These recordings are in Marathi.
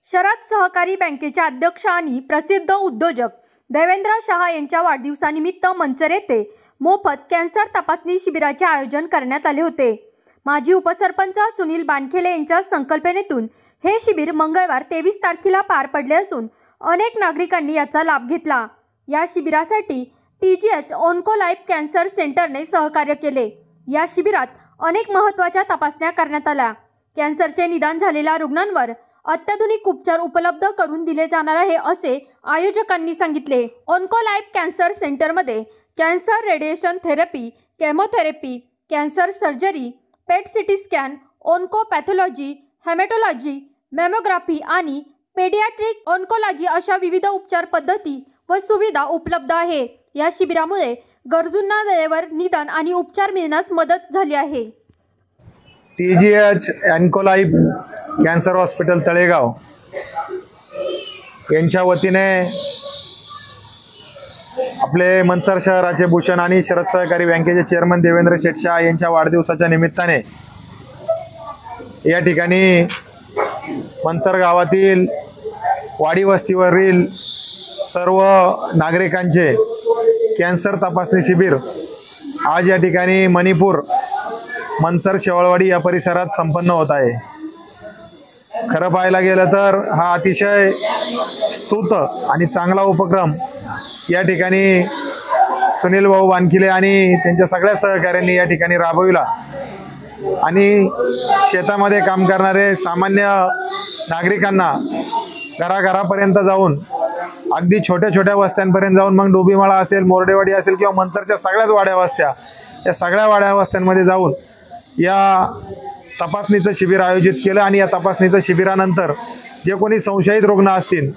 शरद सहकारी बँकेचे अध्यक्ष आणि प्रसिद्ध उद्योजक देवेंद्र शहा यांच्या वाढदिवसानिमित्त मंचर येथे मोफत कॅन्सर तपासणी शिबिराचे आयोजन करण्यात आले होते। माजी उपसरपंच सुनील बानखेले यांच्या संकल्पनेतून हे शिबिर मंगळवार 23 तारखेला पार पडले असून अनेक नागरिकांनी याचा लाभ घेतला। या शिबिरासाठी TGH ऑन्कोलाइफ कॅन्सर सेंटरने सहकार्य केले। या शिबिरात अनेक महत्त्वाच्या तपासण्या करण्यात आल्या। कॅन्सरचे निदान झालेल्या रुग्णांवर अत्याधुनिक उपचार उपलब्ध करून दिले जाणार आहे असे आयोजकांनी सांगितले। ऑन्कोलाइफ कॅन्सर सेंटरमध्ये cancer radiation therapy, chemotherapy, cancer surgery, PET CT scan, oncopathology, haematology, mammography आणि पेडियाट्रिक ऑन्कोलॉजी अशा विविध उपचार पद्धती व सुविधा उपलब्ध आहे। या शिबिरामुळे गरजूंना वेळेवर निदान आणि उपचार मिळण्यास मदत झाली आहे। TGH Oncolife cancer hospital Talegaon यांच्या वतीने आपले मंचर शहराचे भूषण आणि शरद सहकारी बँकेचे चेअरमन देवेंद्र शेठ शहा यांच्या वाढदिवसाच्या निमित्ताने या ठिकाणी मंचर गावातील वाडी वस्तीवरील सर्व नागरिकांचे कॅन्सर तपासणी शिबिर आज या ठिकाणी मणिपूर मंचर शेवाळवाडी या परिसरात संपन्न होत आहे। खरं पाहायला गेलं तर हा अतिशय स्तुत आणि चांगला उपक्रम या ठिकाणी सुनील भाऊ बानखिले आणि त्यांच्या सगळ्या सहकाऱ्यांनी या ठिकाणी राबविला आणि शेतामध्ये काम करणारे सामान्य नागरिकांना घराघरापर्यंत जाऊन अगदी छोट्या वस्त्यांपर्यंत जाऊन मग डोबीमाळा असेल, मोरडेवाडी असेल किंवा मंचरच्या सगळ्याच वाड्या वस्त्या या सगळ्या वाड्या वस्त्यांमध्ये जाऊन या तपासणीचं शिबिर आयोजित केलं आणि या तपासणीचं शिबिरानंतर जे कोणी संशयित रुग्ण असतील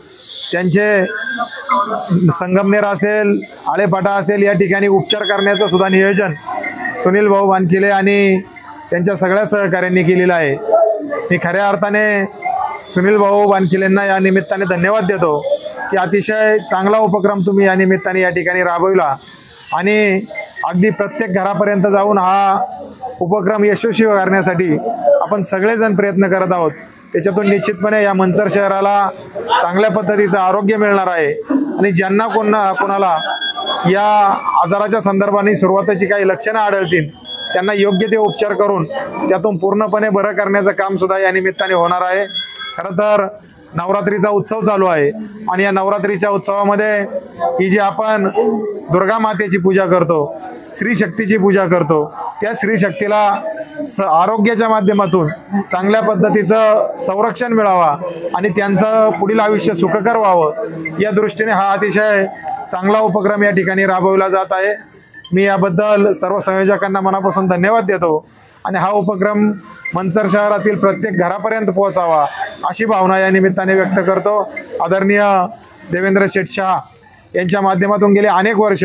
त्यांचे संगमनेर असेल, आळेपाटा असेल या ठिकाणी उपचार करण्याचं सुद्धा नियोजन सुनील भाऊ बानखिले आणि त्यांच्या सगळ्या सहकाऱ्यांनी केलेलं आहे। मी खऱ्या अर्थाने सुनील भाऊ बानखिलेंना या निमित्ताने धन्यवाद देतो की अतिशय चांगला उपक्रम तुम्ही या निमित्ताने या ठिकाणी राबविला आणि अगदी प्रत्येक घरापर्यंत जाऊन हा उपक्रम यशस्वी करण्यासाठी आपण सगळेजण प्रयत्न करत आहोत। त्याच्यातून निश्चितपणे या मंचर शहराला चांगल्या पद्धतीचं आरोग्य मिळणार आहे आणि ज्यांना कोणाला या आजाराच्या संदर्भाने सुरुवातीची काही लक्षणं आढळतील त्यांना योग्य ते उपचार करून त्यातून पूर्णपणे बरं करण्याचं काम सुद्धा या निमित्ताने होणार आहे। खरं तर नवरात्रीचा उत्सव चालू आहे आणि या नवरात्रीच्या उत्सवामध्ये ही जी आपण दुर्गा मातेची पूजा करतो, स्त्री शक्तीची पूजा करतो, त्या स्त्री शक्तीला आरोग्याच्या माध्यमातून चांगल्या पद्धतीचं संरक्षण मिळावा आणि त्यांचं पुढील आयुष्य सुखकर व्हावं या दृष्टीने हा अतिशय चांगला उपक्रम या ठिकाणी राबवला जात आहे। मी याबद्दल सर्व संयोजकांना मनापासून धन्यवाद देतो आणि हा उपक्रम मंचर शहरातील प्रत्येक घरापर्यंत पोहोचावा अशी भावना या निमित्ताने व्यक्त करतो। आदरणीय देवेंद्र शेठ शहा यांच्या माध्यमातून गेले अनेक वर्ष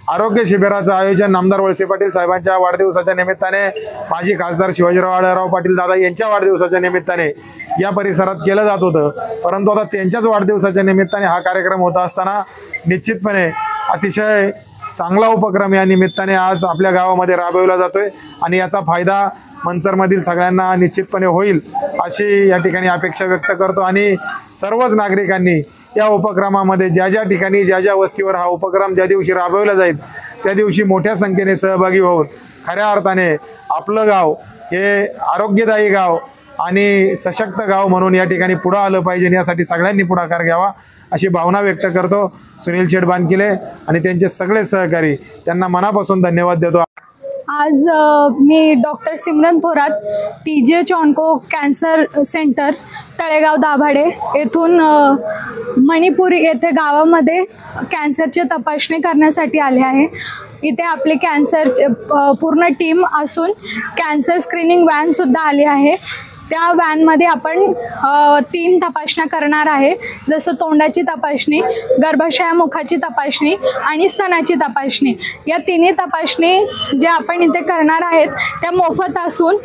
आरोग्य शिबिराचं आयोजन नामदार वळसे पाटील साहेबांच्या वाढदिवसाच्या निमित्ताने, माजी खासदार शिवाजीराव आढळराव पाटील दादा यांच्या वाढदिवसाच्या निमित्ताने या परिसरात केलं जात होतं। परंतु आता त्यांच्याच वाढदिवसाच्या निमित्ताने हा कार्यक्रम होत असताना निश्चितपणे अतिशय चांगला उपक्रम या निमित्ताने आज आपल्या गावामध्ये राबवला जातोय आणि याचा फायदा मंचरमधील सगळ्यांना निश्चितपणे होईल अशी या ठिकाणी अपेक्षा व्यक्त करतो आणि सर्वच नागरिकांनी या उपक्रमामध्ये ज्या ठिकाणी ज्या वस्तीवर हा उपक्रम ज्या दिवशी राबवला जाईल त्या दिवशी मोठ्या संख्येने सहभागी होऊन खऱ्या अर्थाने आपलं गाव हे आरोग्यदायी गाव आणि सशक्त गाव म्हणून या ठिकाणी पुढे आलं पाहिजे यासाठी सगळ्यांनी पुढाकार घ्यावा अशी भावना व्यक्त करतो। सुनील शेठ बानखिले आणि त्यांचे सगळे सहकारी त्यांना मनापासून धन्यवाद देतो। आज मी doctor Simran Thorat TGH onco cancer centre Talegaon Dabhade येथून मणिपूर येथे गावामध्ये कॅन्सरची तपासणी करण्यासाठी आले आहे। इथे आपले कॅन्सर पूर्ण टीम असून कॅन्सर स्क्रीनिंग व्हॅनसुद्धा आली आहे। त्या व्हॅनमध्ये आपण 3 तपासण्या करणार आहे, जसं तोंडाची तपासणी, गर्भाशय मुखाची तपासणी आणि स्तनाची तपासणी। या तिन्ही तपासणी ज्या आपण इथे करणार आहेत त्या मोफत असून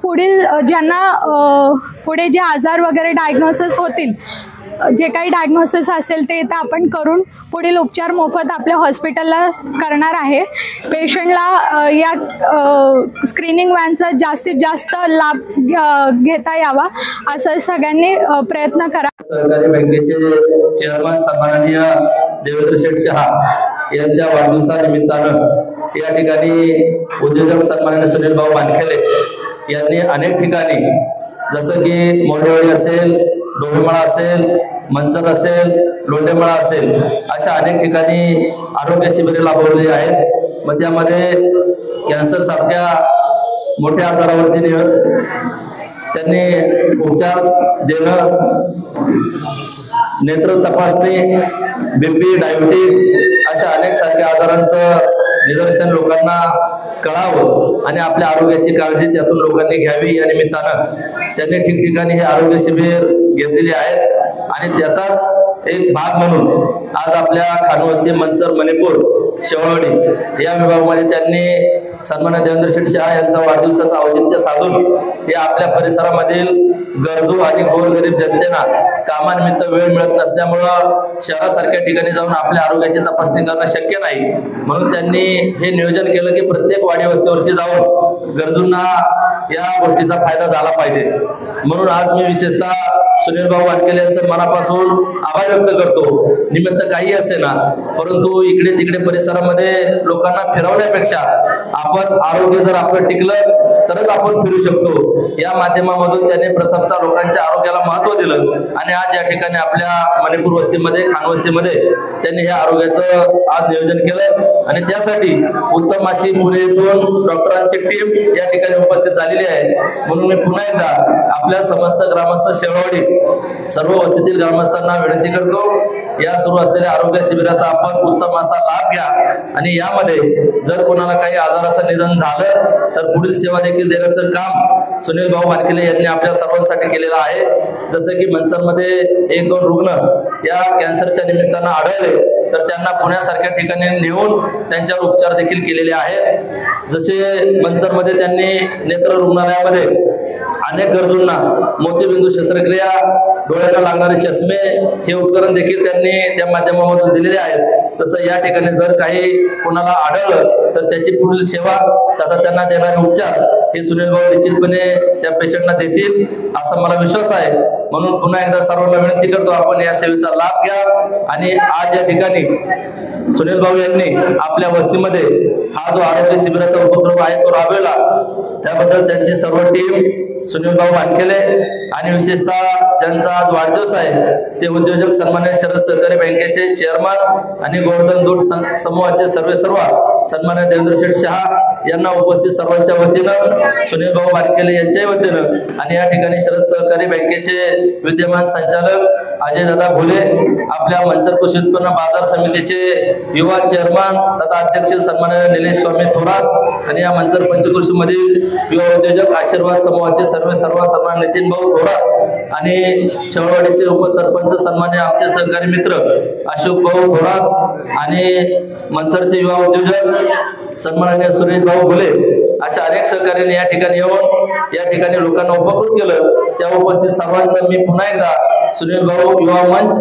पुढील ज्यांना पुढे जे आजार वगैरे डायग्नोसिस होतील, जे काही डायग्नोसिस असेल ते इथं आपण करून पुढील उपचार मोफत आपल्या हॉस्पिटलला करणार आहे. पेशंटला या स्क्रीनिंग व्हॅनचा जास्तीत जास्त लाभ घेता यावा असं सगळ्यांनी प्रयत्न करा. सहकारी बँकेचे चेअरमन सन्माननीय देवेंद्र शेठ शहा यांच्या वाढदिवसानिमित्तानं या ठिकाणी उद्योजक सन्माननीय सुनील भाऊ वानखेडे यांनी अनेक ठिकाणी जसं की मोडेवाडी असेल, डोंगरमाळा असेल, मंचर असेल, लोंढेमाळा असेल अशा अनेक ठिकाणी आरोग्य शिबिरे राबवलेली आहेत. मग त्यामध्ये कॅन्सर सारख्या मोठ्या आजारावरती त्यांनी उपचार देणं, नेत्र तपासणी, BP, डायबिटीज अशा अनेक सारख्या आजारांचं निदर्शन लोकांना कळावं आणि आपल्या आरोग्याची काळजी त्यातून लोकांनी घ्यावी या निमित्तानं त्यांनी ठिकठिकाणी हे आरोग्य शिबिर घेतलेले आहेत. आणि त्याचाच एक भाग म्हणून आज आपल्या खानवस्ती, मंचर, मणिपूर, शेवळवाडी या विभागामध्ये त्यांनी सन्माननीय देवेंद्र शेठ शहा यांचा वाढदिवसाचं औचित्य साधून हे आपल्या परिसरामधील गरजू आणि गोरगरीब जनतेला कामानिमित्त वेळ मिळत नसल्यामुळं शहरासारख्या ठिकाणी जाऊन आपल्या आरोग्याची तपासणी करणं शक्य नाही, म्हणून त्यांनी हे नियोजन केलं की प्रत्येक वाडी वस्तीवरती जाऊन गरजूंना या गोष्टीचा फायदा झाला पाहिजे. म्हणून आज मी विशेषतः सुनील भाऊ वानखेडे यांचं मनापासून आभार व्यक्त करतो. निमित्त काही असे ना, परंतु इकडे तिकडे परिसरामध्ये लोकांना फिरवण्यापेक्षा आपण आरोग्य जर आपलं टिकलं तरच आपण फिरू शकतो. या माध्यमामधून त्यांनी प्रथमतः लोकांच्या आरोग्याला महत्त्व दिलं आणि आज या ठिकाणी आपल्या मणिपूर वस्तीमध्ये, खानवस्तीमध्ये त्यांनी हे आरोग्याचं आज नियोजन केलं आणि त्यासाठी उत्तम अशी पुणे येथून डॉक्टरांची टीम या ठिकाणी उपस्थित झालेली आहे. म्हणून मी पुन्हा एकदा आपल्या समस्त ग्रामस्थ, शेवळवाडी सर्व वस्तीतील ग्रामस्थांना विनंती करतो, या सुरू असलेल्या आरोग्य शिबिराचा आपण उत्तम असा लाभ घ्या आणि यामध्ये जर कोणाला काही आजाराचं निधन झालं तर पुढील सेवा देखील देण्याचं काम सुनील भाऊ वानखेडे यांनी आपल्या सर्वांसाठी केलेलं आहे. जसं की मंचरमध्ये 1-2 रुग्ण या कॅन्सरच्या निमित्तानं आढळले तर त्यांना पुण्यासारख्या ठिकाणी नेऊन त्यांच्यावर उपचार देखील केलेले आहेत. जसे मंचरमध्ये त्यांनी नेत्र रुग्णालयामध्ये अनेक गरजूंना मोतीबिंदू शस्त्रक्रिया, डोळ्याला लागणारे चष्मे हे उपकरण देखील त्यांनी त्या माध्यमामधून दिलेले आहेत. तसं या ठिकाणी जर काही कोणाला आढळलं तर त्याची पुढील सेवा तथा त्यांना देणारे उपचार हे सुनील भाऊ निश्चितपणे त्या पेशंटना देतील असा मला विश्वास आहे. म्हणून पुन्हा एकदा सर्वांना विनंती करतो, आपण या सेवेचा लाभ घ्या आणि आज या ठिकाणी सुनील भाऊ यांनी आपल्या वस्तीमध्ये हा जो आरोग्य शिबिराचा उपक्रम आहे तो राबवला, त्याबद्दल त्यांची सर्व टीम, सुनील भाऊ वानखेडे आणि विशेषतः ज्यांचा आज वाढदिवस आहे ते उद्योजक सन्माननीय शरद सहकारी बँकेचे चेअरमन आणि गोवर्धन दूत समूहाचे सर्व सन्माननीय देवेंद्र शेठ शहा यांना उपस्थित सर्वांच्या वतीनं, सुनील भाऊ वानखेडे यांच्याही वतीनं आणि या ठिकाणी शरद सहकारी बँकेचे विद्यमान संचालक अजय दादा भोले, आपल्या मंचर कृषी उत्पन्न बाजार समितीचे युवा चेअरमन तथा अध्यक्ष सन्माननीय निलेश स्वामी थोरात आणि या मंचर पंचकृषी मधील युवा उद्योजक आशीर्वाद समूहाचे सर्व सन्मान नितीन भाऊ थोरात आणि शेवळवाडीचे उपसरपंच सन्मान्य आमचे सहकारी मित्र अशोक भाऊ थोरात आणि मंचरचे युवा उद्योजक सन्माननीय सुरेश भाऊ भोले अशा अनेक सहकार्याने या ठिकाणी येऊन या ठिकाणी लोकांना उपकृत केलं. त्या उपस्थित सर्वांचं मी पुन्हा एकदा सुनील भाऊ युवा मंच